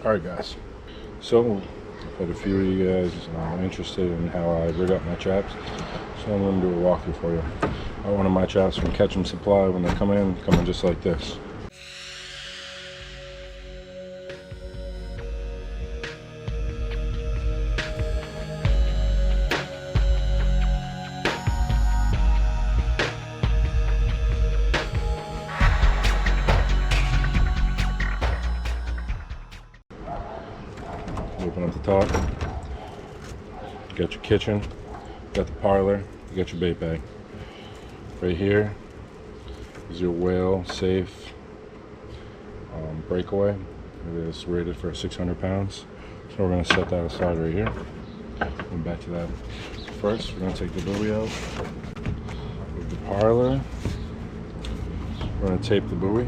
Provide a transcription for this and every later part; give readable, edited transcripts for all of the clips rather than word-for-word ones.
Alright guys, so I've had a few of you guys interested in how I rig up my traps, so I'm going to do a walkthrough for you. I want my traps from Catch 'em Supply. When they come in just like this. Open up the top, you got your kitchen, you got the parlor, you got your bait bag. Right here is your whale safe Breakaway. It is rated for 600 pounds. So we're going to set that aside right here. We'll back to that. First, we're going to take the buoy out with the parlor. We're going to tape the buoy.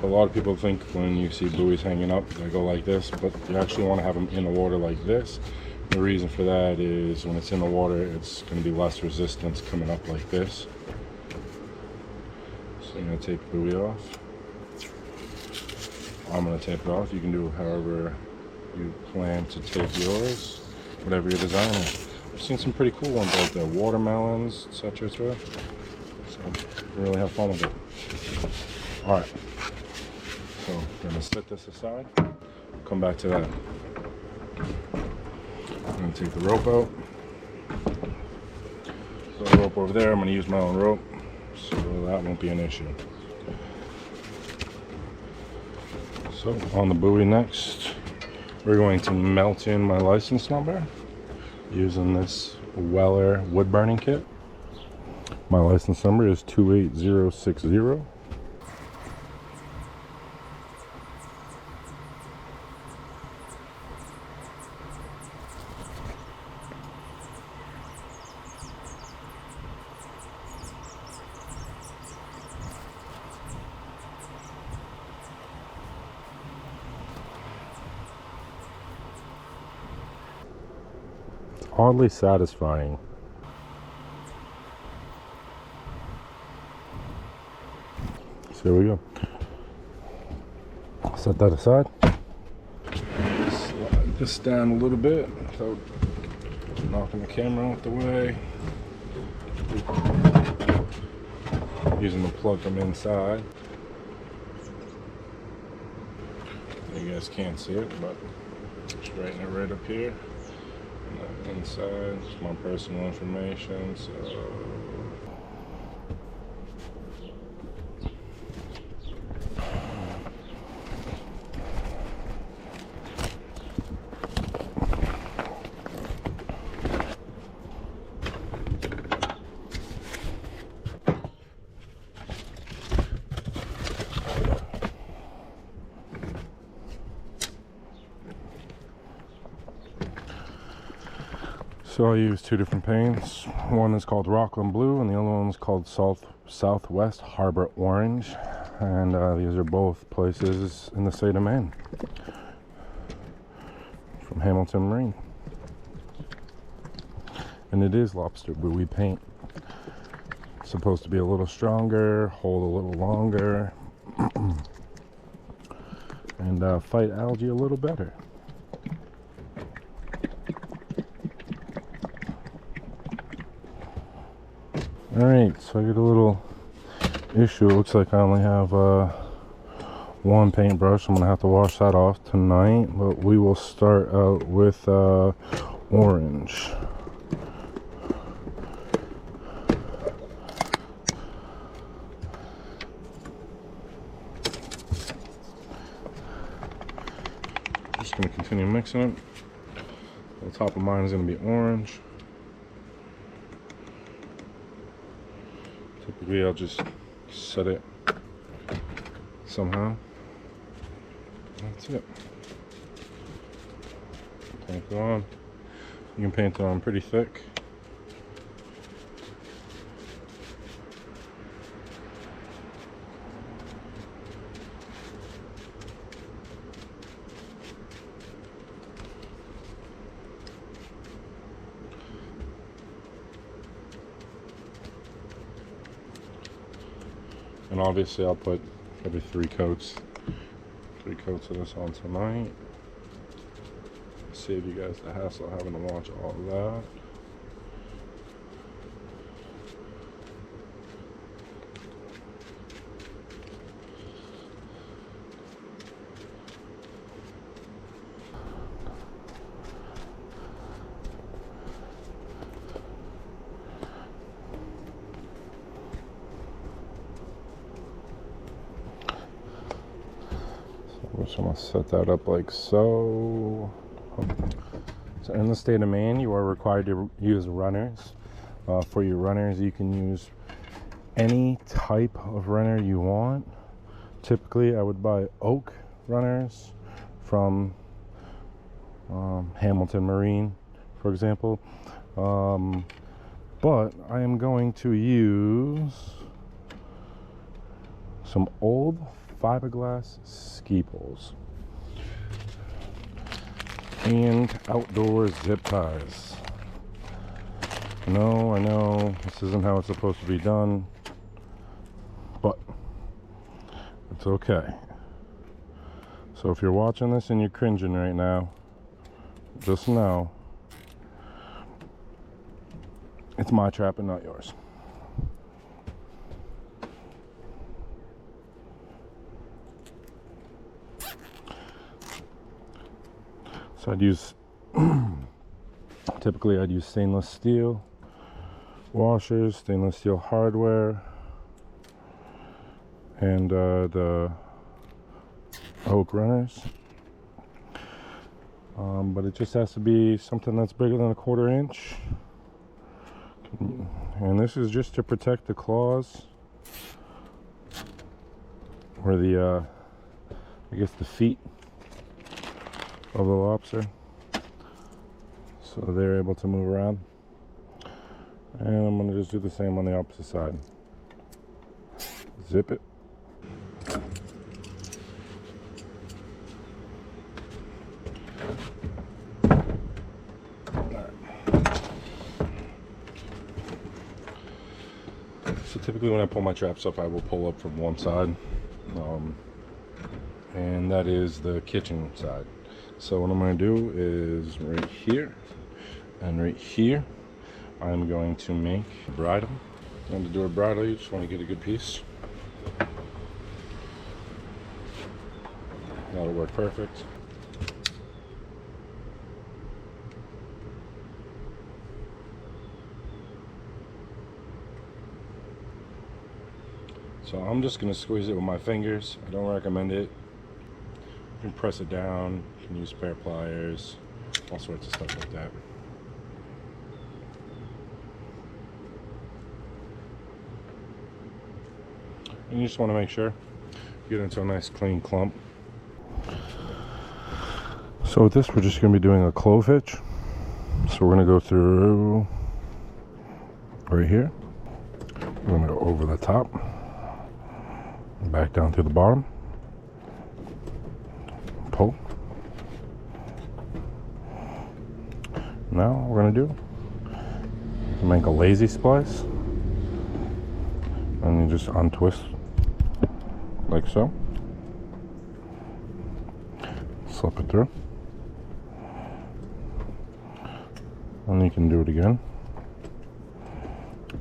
A lot of people think when you see buoys hanging up, they go like this, but you actually want to have them in the water like this. The reason for that is when it's in the water, it's going to be less resistance coming up like this. So you're going to take the buoy off. I'm going to tape it off. You can do however you plan to tape yours, whatever your design is. I've seen some pretty cool ones like the watermelons, etc. So you can really have fun with it. Alright. So I'm going to set this aside, come back to that. I'm going to take the rope out. Put the rope over there. I'm going to use my own rope, so that won't be an issue. So on the buoy next, we're going to melt in my license number using this Weller wood burning kit. My license number is 28060. Oddly satisfying. So here we go. Set that aside. Slide this down a little bit without knocking the camera out the way. Using the plug from inside. You guys can't see it, but straighten it right up here. Inside, it's my personal information, so I use two different paints. One is called Rockland Blue and the other one is called Southwest Harbor Orange. And these are both places in the state of Maine. From Hamilton Marine. And it is lobster buoy paint. It's supposed to be a little stronger, hold a little longer, and fight algae a little better. Alright, so I get a little issue. It looks like I only have one paintbrush. I'm going to have to wash that off tonight, but we will start out with orange. Just going to continue mixing it. The top of mine is going to be orange. Typically I'll just set it somehow. That's it. Paint it on. You can paint it on pretty thick. And obviously I'll put Probably 3 coats. 3 coats of this on tonight. Save you guys the hassle of having to watch all of that. I'm just gonna set that up like so. So in the state of Maine, you are required to use runners. For your runners, you can use any type of runner you want. Typically, I would buy oak runners from Hamilton Marine, for example. But I am going to use some old fiberglass ski poles and outdoor zip ties. No, I know this isn't how it's supposed to be done, but it's okay. So if you're watching this and you're cringing right now, just know it's my trap and not yours. So I'd use, typically I'd use stainless steel washers, stainless steel hardware, and the oak runners. But it just has to be something that's bigger than a 1/4 inch. And this is just to protect the claws, or the, I guess the feet of the lobster, so they're able to move around. And I'm going to just do the same on the opposite side. Zip it. So typically when I pull my traps up, I will pull up from one side, and that is the kitchen side. So what I'm going to do is right here and right here, I'm going to make a bridle. And to do a bridle, you just want to get a good piece. That'll work perfect. So I'm just going to squeeze it with my fingers. I don't recommend it. You can press it down, you can use spare pliers, all sorts of stuff like that. And you just want to make sure you get into a nice clean clump. So with this, we're just going to be doing a clove hitch. So we're going to go through right here. We're going to go over the top, back down to the bottom, pull. Now what we're going to do, make a lazy splice, and you just untwist like so, slip it through, and you can do it again,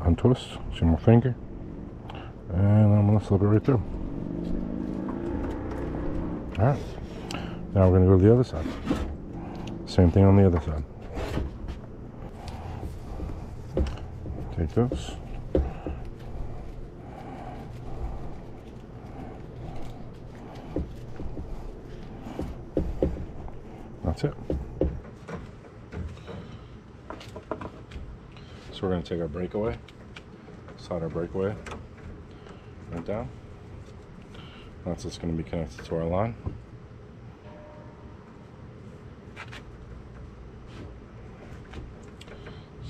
untwist, see my finger, and I'm going to slip it right through. Alright, now we're going to go to the other side. Same thing on the other side. Take those. That's it. So we're going to take our breakaway, slide our breakaway right down. That's just going to be connected to our line.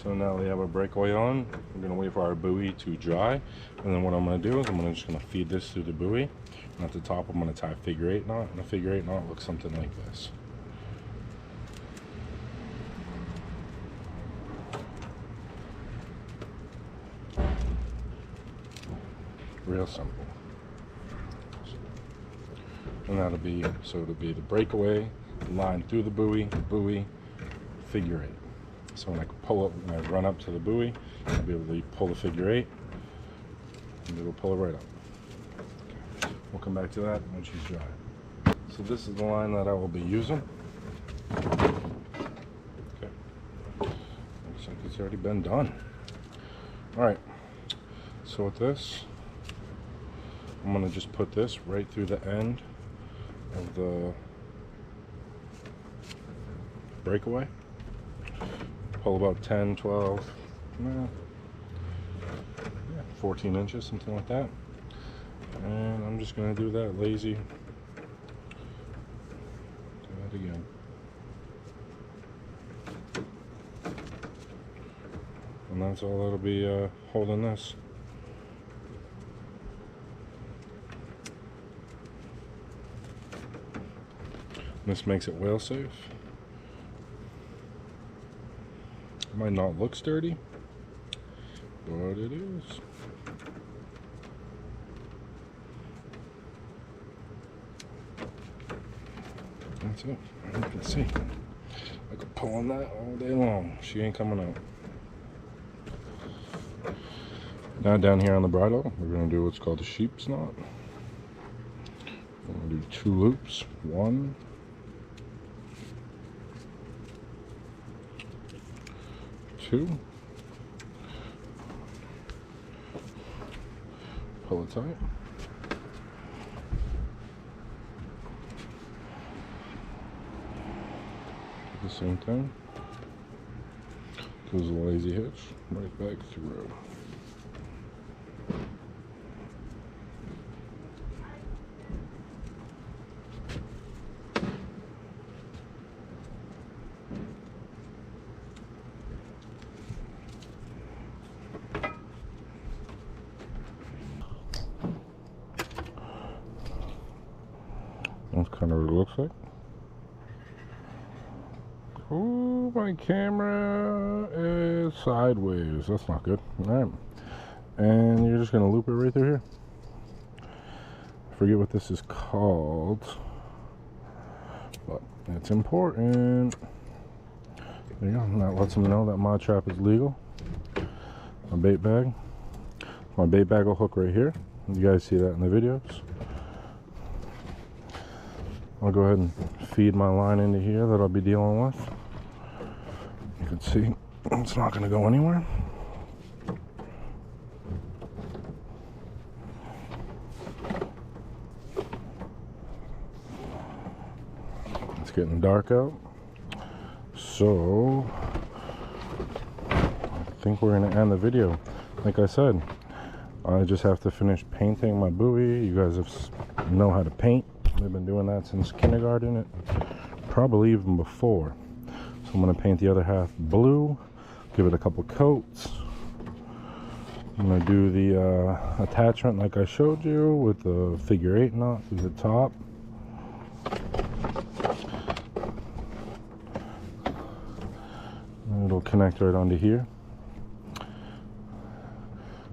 So now we have our breakaway on. We're going to wait for our buoy to dry, and then what I'm going to do is I'm just going to feed this through the buoy, and at the top I'm going to tie a figure 8 knot, and a figure 8 knot looks something like this. Real simple. And that'll be, so it'll be the breakaway, line through the buoy, figure 8. So when I pull up, when I run up to the buoy, I'll be able to pull the figure 8, and it'll pull it right up. Okay. We'll come back to that when she's dry. So this is the line that I will be using. Okay. Looks like it's already been done. Alright. So with this, I'm going to just put this right through the end of the breakaway. Pull about 10, 12, 14 inches, something like that. And I'm just going to do that lazy. Do that again. And that's all that'll be holding this. This makes it whale safe. It might not look sturdy, but it is. That's it. And you can see, I could pull on that all day long. She ain't coming out. Now down here on the bridle, we're going to do what's called a sheep's knot. We're going to do 2 loops. 1, 2. Pull it tight. The same thing. Goes a lazy hitch right back through. That's kind of what it looks like. Oh, my camera is sideways. That's not good. Alright. And you're just going to loop it right through here. I forget what this is called, but it's important. There you go. And that lets them know that my trap is legal. My bait bag. My bait bag will hook right here. You guys see that in the videos. I'll go ahead and feed my line into here that I'll be dealing with. You can see it's not going to go anywhere. It's getting dark out. So I think we're going to end the video. Like I said, I just have to finish painting my buoy. You guys know how to paint. I've been doing that since kindergarten, probably even before. So I'm going to paint the other half blue, give it a couple coats. I'm going to do the attachment like I showed you with the figure 8 knot through the top. And it'll connect right onto here.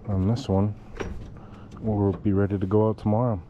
On this one, we'll be ready to go out tomorrow.